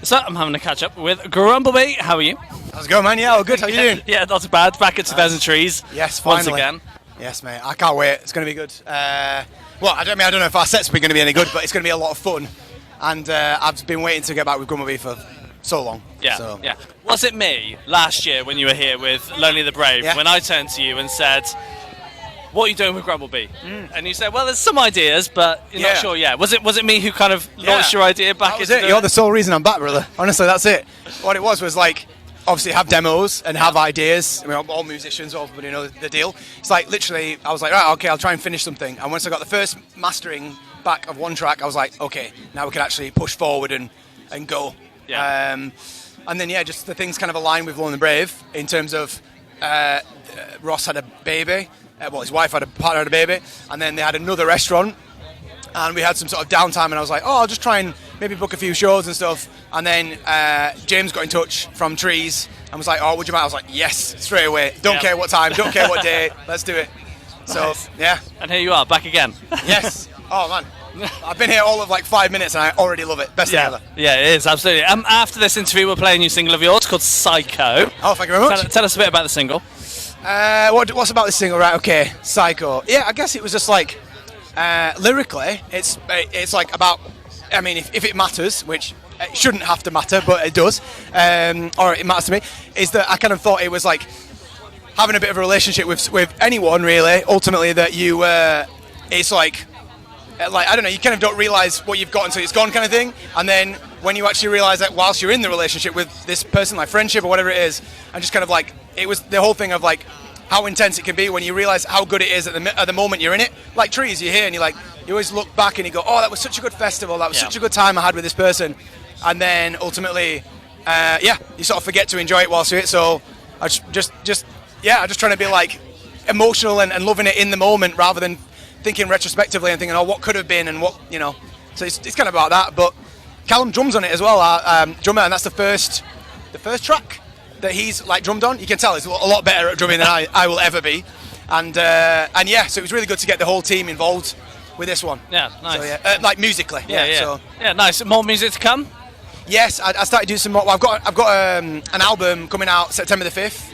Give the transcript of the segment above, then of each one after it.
So I'm having a catch up with Grumble Bee. How are you? How's it going, man? Yeah, all good. How you doing? Yeah, not too bad. Back at 2000 Trees. Yes, once finally. again. Yes, mate. I can't wait. It's going to be good. Well, I don't know if our sets are going to be any good, but it's going to be a lot of fun. And I've been waiting to get back with Grumble Bee for so long. Yeah, so. yeah. Was it me last year when you were here with Lonely the Brave when I turned to you and said, "What are you doing with Grumble Bee?" And you said, "Well, there's some ideas, but you're not sure yet." Was it me who kind of launched your idea back that was into it. You're the sole reason I'm back, brother. Honestly, that's it. What it was like, obviously have demos and have ideas. I mean, all musicians, everybody knows the deal. It's like literally, I was like, right, okay, I'll try and finish something. And once I got the first mastering back of one track, I was like, okay, now we can actually push forward and go. Yeah. And then just the things kind of aligned with Lonely the Brave in terms of Ross had a baby. Well, his wife had a partner had a baby, and then they had another restaurant, and we had some sort of downtime, and I was like, oh, I'll just try and maybe book a few shows and stuff. And then James got in touch from Trees and was like, oh, would you mind? I was like, yes, straight away. Don't care what time, don't care what day, let's do it. So, yeah. And here you are, back again. Yes. Oh, man. I've been here all of like 5 minutes and I already love it. Best thing ever. Yeah, it is, absolutely. After this interview, we're playing a new single of yours called Psycho. Oh, thank you very much. Tell us a bit about the single. What's about this single? Right, okay, Psycho. Yeah, I guess it was just like, lyrically, it's like about, I mean, if it matters, which it shouldn't have to matter, but it does, or it matters to me, is that I kind of thought it was like having a bit of a relationship with anyone, really, ultimately, that you, it's like, I don't know, you kind of don't realise what you've got until it's gone kind of thing, and then when you actually realise that whilst you're in the relationship with this person, like friendship or whatever it is, and just kind of like, it was the whole thing of like how intense it can be when you realise how good it is at the moment you're in it. Like Trees, you're here and you always look back and you go, oh, that was such a good festival, that was such a good time I had with this person, and then ultimately, you sort of forget to enjoy it whilst you're it. So I just trying to be like emotional and loving it in the moment rather than thinking retrospectively and thinking, oh, what could have been and what, you know. So it's kind of about that. But Callum drums on it as well, our drummer, and that's the first track that he's like drummed on. You can tell he's a lot better at drumming than I will ever be. And so it was really good to get the whole team involved with this one. Yeah, nice. So like musically. Yeah, nice. More music to come? Yes, I started doing some more. Well, I've got an album coming out September the 5th.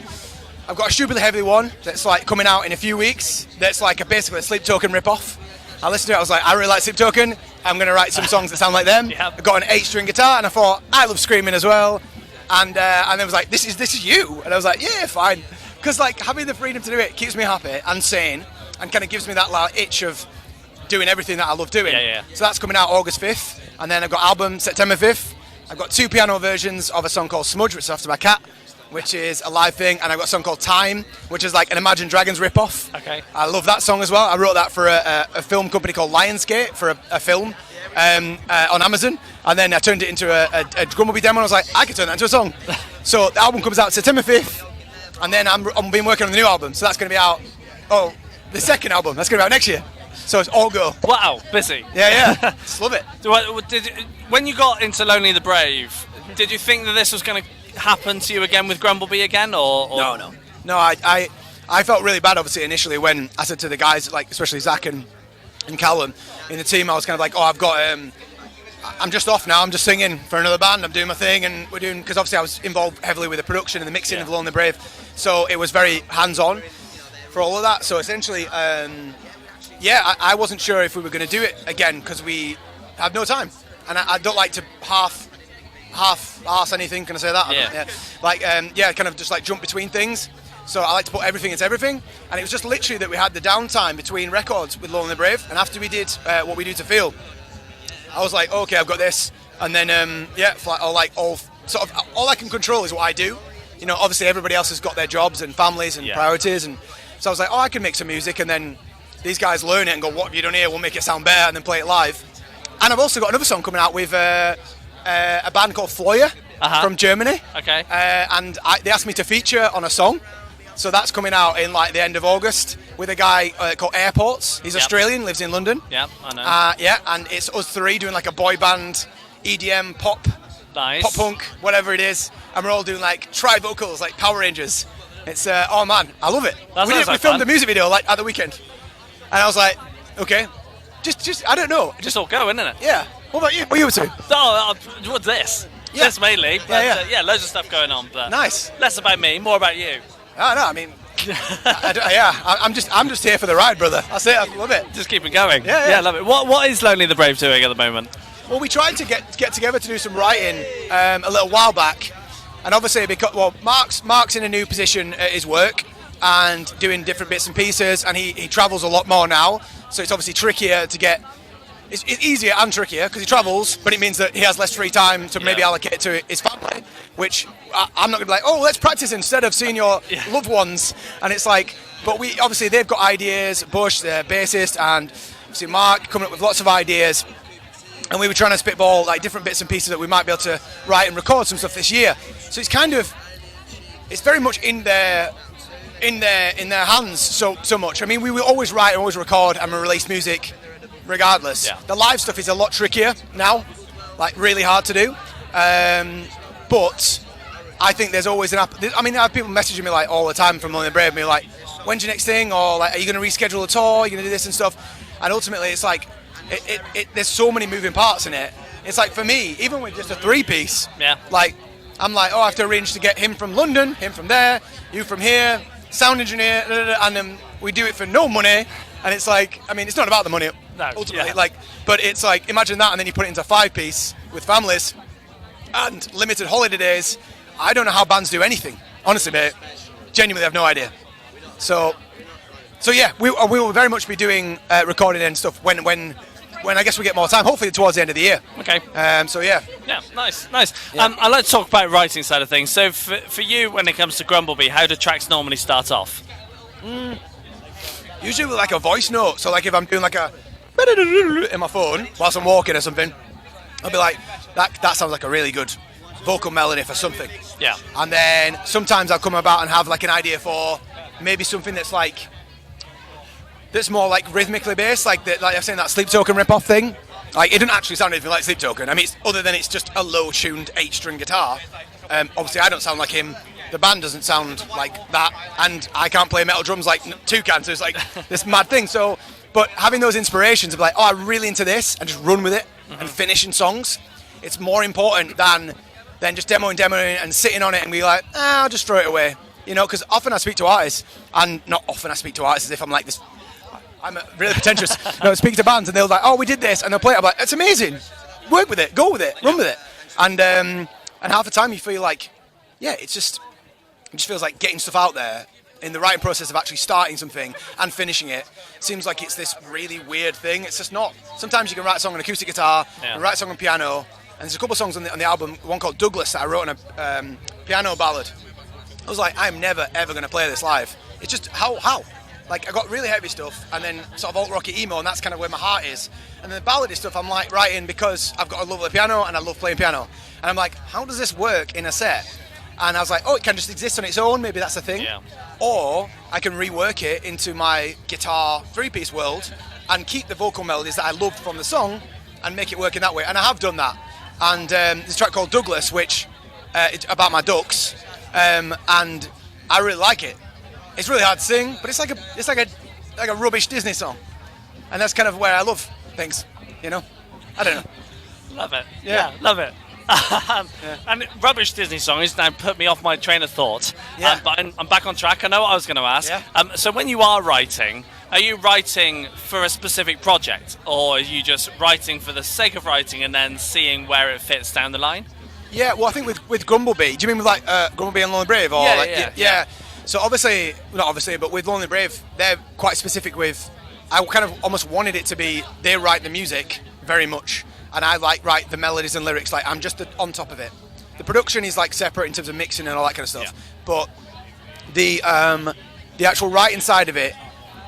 I've got a stupidly heavy one that's like coming out in a few weeks. That's like basically a Sleep Token rip-off. I listened to it. I was like, I really like Sleep Token. I'm going to write some songs that sound like them. I got an 8-string guitar, and I thought I love screaming as well. And then it was like, this is you. And I was like, yeah, fine. Because like having the freedom to do it keeps me happy and sane, and kind of gives me that like, itch of doing everything that I love doing. So that's coming out August 5th, and then I've got album September 5th. I've got 2 piano versions of a song called Smudge, which is after my cat, which is a live thing, and I've got a song called Time, which is like an Imagine Dragons rip-off. Okay. I love that song as well. I wrote that for a film company called Lionsgate for a film on Amazon, and then I turned it into a Grumble Bee demo, and I was like, I could turn that into a song. So the album comes out September 5th, and then I'm been working on the new album, so that's going to be out, the second album, that's going to be out next year. So it's all go. Wow, busy. Yeah, just love it. When you got into Lonely the Brave, did you think that this was going to happen to you again with Grumble Bee again, or? No, I felt really bad obviously initially when I said to the guys, like especially Zach and Callum in the team, I was kind of like, I'm just off now, I'm just singing for another band, I'm doing my thing, and we're doing, because obviously I was involved heavily with the production and the mixing of Lonely the Brave, so it was very hands-on for all of that. So essentially, I wasn't sure if we were going to do it again because we had no time, and I don't like to half-arse anything, can I say that? Kind of just like jump between things. So I like to put everything into everything, and it was just literally that we had the downtime between records with Lonely the Brave, and after we did What We Do to Feel, I was like, okay, I've got this, and then all I can control is what I do. You know, obviously everybody else has got their jobs and families and priorities, and so I was like, I can make some music, and then these guys learn it and go, what have you done here? We'll make it sound better, and then play it live. And I've also got another song coming out with a band called Floyer from Germany. Okay. And they asked me to feature on a song. So that's coming out in like the end of August with a guy called Airports. He's Australian, lives in London. Yeah, I know. And it's us three doing like a boy band, EDM, pop, nice. Pop punk, whatever it is. And we're all doing like tri-vocals, like Power Rangers. It's, oh man, I love it. We filmed a music video like at the weekend. And I was like, okay, just I don't know. Just all go, isn't it? Yeah. What about you? What are you up to? Oh, what's this? Yeah. This mainly, but loads of stuff going on. But nice. Less about me, more about you. Oh, no, I mean, I'm just here for the ride, brother. That's it. I love it. Just keep it going. Yeah, love it. What is Lonely the Brave doing at the moment? Well, we tried to get together to do some writing a little while back, and obviously because Mark's in a new position at his work and doing different bits and pieces, and he travels a lot more now, so it's obviously trickier to get. It's easier and trickier because he travels, but it means that he has less free time to maybe allocate to his family, which I'm not going to be like, oh, let's practice instead of seeing your loved ones. And it's like, but they've got ideas, Bush, the bassist, and obviously Mark coming up with lots of ideas. And we were trying to spitball like different bits and pieces that we might be able to write and record some stuff this year. So it's very much in their hands so much. I mean, we will always write and always record and release music regardless. Yeah. The live stuff is a lot trickier now, like really hard to do. But I think there's always I have people messaging me like all the time from Lonely and Brave, me like, when's your next thing? Or like, are you going to reschedule a tour? Are you going to do this and stuff? And ultimately it's like, there's so many moving parts in it. It's like for me, even with just a 3-piece, like I'm like, oh, I have to arrange to get him from London, him from there, you from here, sound engineer, and then we do it for no money. And it's like, I mean, it's not about the money ultimately, but it's like, imagine that, and then you put it into a 5-piece with families and limited holiday days. I don't know how bands do anything, honestly, mate. Genuinely, I have no idea. So yeah, we will very much be doing recording and stuff when I guess we get more time. Hopefully towards the end of the year. Okay. So yeah. Yeah, nice. Yeah. I'd like to talk about writing side of things. So for you, when it comes to Grumble Bee, how do tracks normally start off? Usually with like a voice note. So like if I'm doing like a in my phone whilst I'm walking or something, I'll be like, that sounds like a really good vocal melody for something. Yeah. And then sometimes I'll come about and have like an idea for maybe something that's more like rhythmically based, like I was saying, that Sleep Token rip-off thing. Like it doesn't actually sound anything like Sleep Token. I mean, other than it's just a low-tuned 8-string guitar. Obviously, I don't sound like him. The band doesn't sound like that, and I can't play metal drums like Toucan. So it's like this mad thing. So, but having those inspirations of like, oh, I'm really into this, and just run with it and finishing songs, it's more important than just demoing and sitting on it and be like, I'll just throw it away. You know, because often I speak to artists, and not often I speak to artists as if I'm like this. I'm really pretentious. I speak to bands and they'll like, oh, we did this, and they'll play it. I'm like, it's amazing. Work with it, go with it, run with it. And half the time you feel like, it just feels like getting stuff out there in the writing process of actually starting something and finishing it. Seems like it's this really weird thing. It's just not. Sometimes you can write a song on acoustic guitar, and write a song on piano, and there's a couple of songs on the album, one called Douglas that I wrote on a piano ballad. I was like, I'm never ever going to play this live. It's just how? Like, I got really heavy stuff and then sort of alt-rocky emo, and that's kind of where my heart is. And then the ballady stuff I'm like writing because I've got a love of the piano and I love playing piano. And I'm like, how does this work in a set? And I was like, oh, it can just exist on its own, maybe that's the thing. Yeah. Or I can rework it into my guitar 3-piece world and keep the vocal melodies that I loved from the song and make it work in that way. And I have done that. And there's a track called Douglas, which it's about my ducks, and I really like it. It's really hard to sing, but it's like a rubbish Disney song, and that's kind of where I love things, you know. I don't know. Love it. Yeah, love it. And rubbish Disney songs now put me off my train of thought. Yeah. But I'm back on track. I know what I was going to ask. Yeah. So when you are writing for a specific project, or are you just writing for the sake of writing and then seeing where it fits down the line? Yeah. Well, I think with Grumble Bee, do you mean with like Grumble Bee and Lonely Brave, or yeah. So not obviously, but with Lonely Brave, they're quite specific with. I kind of almost wanted it to be they write the music very much, and I write the melodies and lyrics. Like I'm just on top of it. The production is like separate in terms of mixing and all that kind of stuff. Yeah. But the actual writing side of it,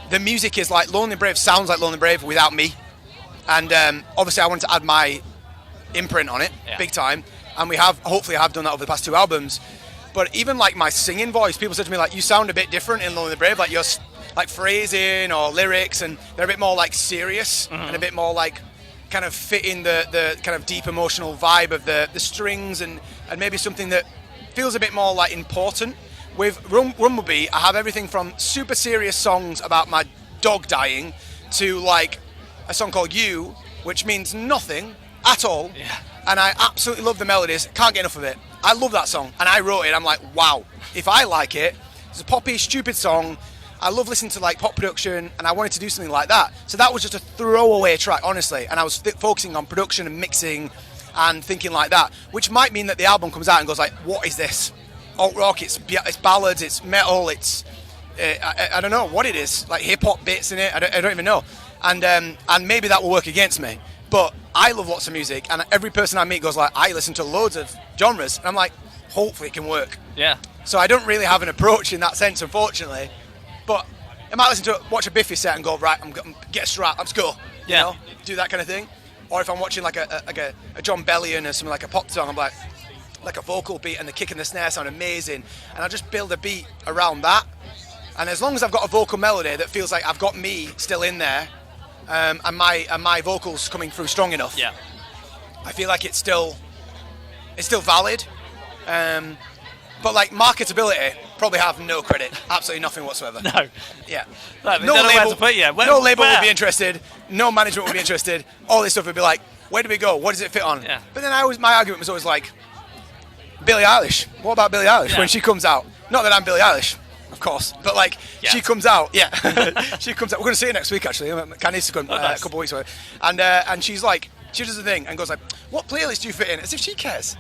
the music is like Lonely Brave sounds like Lonely Brave without me, and obviously I wanted to add my imprint on it big time, and hopefully I have done that over the past 2 albums. But even like my singing voice, people said to me like, you sound a bit different in Lonely Brave, like your like phrasing or lyrics, and they're a bit more like serious and a bit more like kind of fitting the kind of deep emotional vibe of the strings and maybe something that feels a bit more like important. With Grumble Bee, I have everything from super serious songs about my dog dying to like a song called You, which means nothing at all. Yeah. and I absolutely love the melodies. Can't get enough of it. I love that song, and I wrote it. I'm like, wow, if I like it, it's a poppy, stupid song. I love listening to like pop production, and I wanted to do something like that. So that was just a throwaway track, honestly. And I was focusing on production and mixing, and thinking like that, which might mean that the album comes out and goes like, what is this? Alt rock? It's ballads, it's metal, it's I don't know what it is, like hip hop bits in it. I don't even know. And maybe that will work against me. But I love lots of music, and every person I meet goes like, I listen to loads of genres, and I'm like, hopefully it can work. Yeah. So I don't really have an approach in that sense, unfortunately. But I might watch a Biffy set and go, right, I'm get a strap, let's go. You know, do that kind of thing. Or if I'm watching like a John Bellion or something like a pop song, I'm like a vocal beat and the kick and the snare sound amazing, and I'll just build a beat around that. And as long as I've got a vocal melody that feels like I've got me still in there, and my vocals coming through strong enough, I feel like it's still valid. But like marketability, probably have no credit, absolutely nothing whatsoever. No. Yeah. No label to put you. No label would be interested. No management would be interested. All this stuff would be like, where do we go? What does it fit on? Yeah. But then my argument was always like, Billie Eilish. What about Billie Eilish when she comes out? Not that I'm Billie Eilish, of course, but like she comes out. Yeah. She comes out. We're going to see her next week actually. Candice come a couple of weeks away, and she's like, she does the thing and goes like, what playlist do you fit in? As if she cares.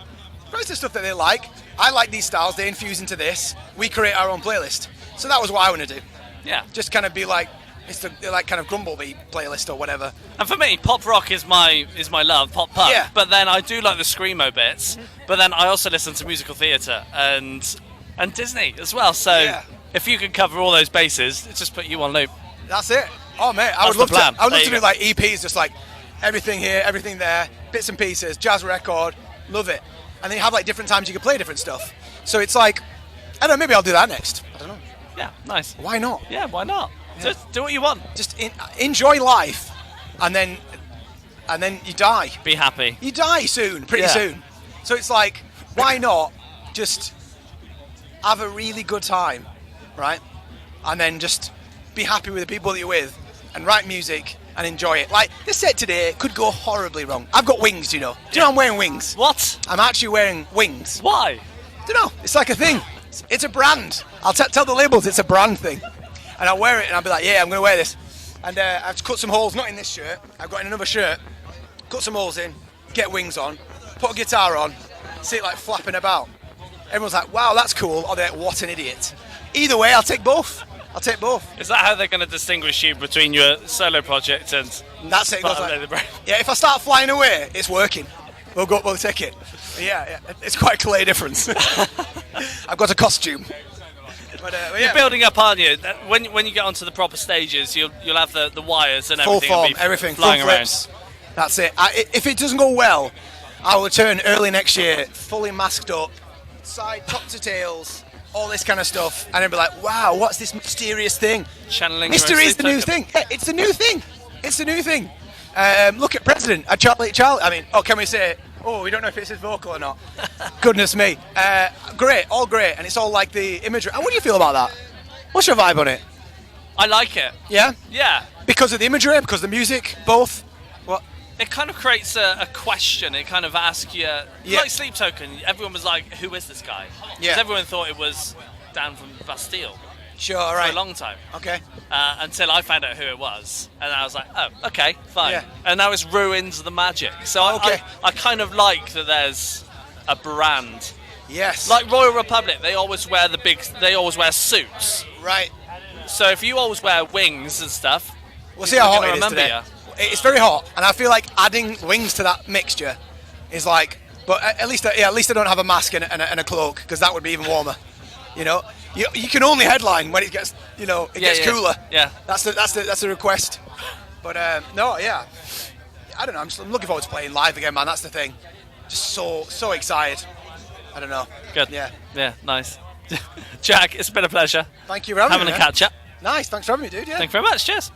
It's the stuff that they like. I like these styles. They infuse into this. We create our own playlist. So that was what I want to do. Yeah. Just kind of be like, it's the like kind of Grumble Bee playlist or whatever. And for me, pop rock is my love, pop punk. Yeah. But then I do like the screamo bits. But then I also listen to musical theatre and Disney as well. So if you can cover all those bases, it's just put you on loop. That's it. Oh mate, I would love to do like EPs, just like everything here, everything there, bits and pieces, jazz record, love it. And then you have like different times you can play different stuff. So it's like, I don't know, maybe I'll do that next. I don't know. Yeah, nice. Why not? Yeah, why not? Yeah. Just do what you want. Just enjoy life, and then you die. Be happy. You die pretty soon. So it's like, why not just have a really good time, right? And then just be happy with the people that you're with, and write music and enjoy it. Like this set today could go horribly wrong. I've got wings, you know. Do you know I'm wearing wings? What? I'm actually wearing wings. Why? Don't know. It's like a thing. It's a brand. I'll tell the labels it's a brand thing. And I'll wear it and I'll be like, yeah, I'm going to wear this. And I've cut some holes, not in this shirt. I've got in another shirt. Cut some holes in, get wings on, put a guitar on, see it like flapping about. Everyone's like, wow, that's cool. Or they're like, what an idiot. Either way, I'll take both. Is that how they're going to distinguish you between your solo project and that's it? Yeah, if I start flying away, it's working. We'll take it. Yeah, it's quite a clear difference. I've got a costume. But, You're building up, aren't you? When you get onto the proper stages, you'll have the wires and full everything. Form, will be everything, flying full flips. around. That's it. If it doesn't go well, I will return early next year, fully masked up, top to tails. All this kind of stuff, and I'd be like, wow, what's this mysterious thing? Channeling Mystery is the new thing. Yeah, it's the new thing. It's the new thing. Look at President. Charlie. I mean, can we say, we don't know if it's his vocal or not. Goodness me. Great, all great, and it's all like the imagery. And what do you feel about that? What's your vibe on it? I like it. Yeah? Yeah. Because of the imagery, because of the music, both? What? It kind of creates a question. It kind of asks you, like Sleep Token, everyone was like, who is this guy? Because everyone thought it was Dan from Bastille. Sure, all right. For a long time. Okay. Until I found out who it was. And I was like, oh, okay, fine. Yeah. And now it's ruins the magic. So I kind of like that there's a brand. Yes. Like Royal Republic, they always wear suits. Right. So if you always wear wings and stuff, we'll see how hot it is remember today. It's very hot, and I feel like adding wings to that mixture is like. But at least I don't have a mask and a cloak, because that would be even warmer. You know, you can only headline when it gets gets cooler. Yeah. That's the request. But no, yeah. I don't know. I'm looking forward to playing live again, man. That's the thing. Just so excited. I don't know. Good. Yeah. Yeah. Nice. Jack, it's been a pleasure. Thank you for having me. A catch up. Nice. Thanks for having me, dude. Yeah. Thank you very much. Cheers.